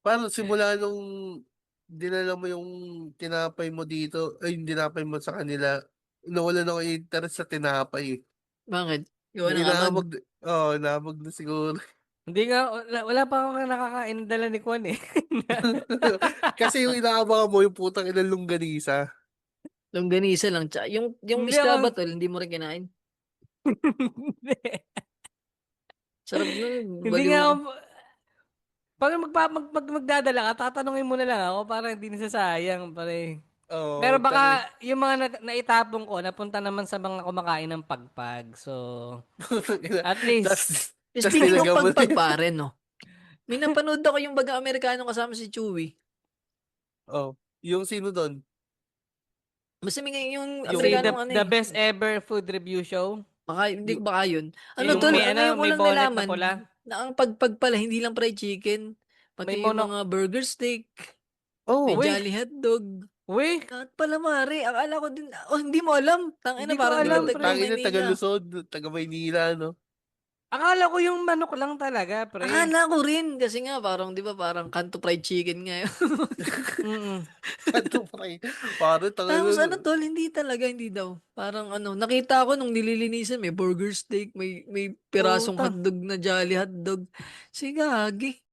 Paano simula nung dinala mo yung tinapay mo dito, ay yung tinapay mo sa kanila, nawalan ako ng interest sa tinapay, eh. Bakit? Gawa Na ng amag? inaamag, oo, naamag na siguro. Hindi nga, wala pa ako nakakain ng dala ni Kwan eh. Kasi yung inaabangan mo yung putang ilang longganisa. Longganisa lang. Tsaka yung Hindi isda ako, ba tol, hindi mo rin kinain? hindi. Sarap nun, Hindi baliw nga ka. ako, pag magdadala ka, tatanungin mo na lang ako para hindi nasasayang, pare. Pero Oo, baka yung mga naitapon ko, napunta naman sa mga kumakain ng pagpag. So, at tas, least, tas Speaking of nilagyan mo pagpag din. pare, no? May napanood ako yung Baga Amerikano kasama si Chewie. Oh, yung sino doon? Basta may yung kasi Yung, Amerikanong ano the eh. best ever food review show, Baka, hindi yung, baka yun. Ano yung, yung tol, may ngayon ko may lang bonnet na nalaman pula, na ang pagpag pala hindi lang fried chicken. may Pati yung mono, mga burger steak, may oh, uy, Jolly hotdog. uy, Lahat pala mare. Akala ko din, oh hindi mo alam. Tangina hindi ko parang di ka alam, taga pre. tangin na taga Maynila. Luzon, taga Maynila, no? Akala ko yung manok lang talaga, pre. Akala ko rin kasi nga parang di ba parang kanto fried chicken nga yun. Mm. Ano pa kayo? Parang tangin Tapos ano na, tol, hindi talaga, hindi daw. Parang ano, nakita ko nung nililinisan, may burger steak, may pirasong Puta. hotdog na Jolly hotdog. Sige, hagi.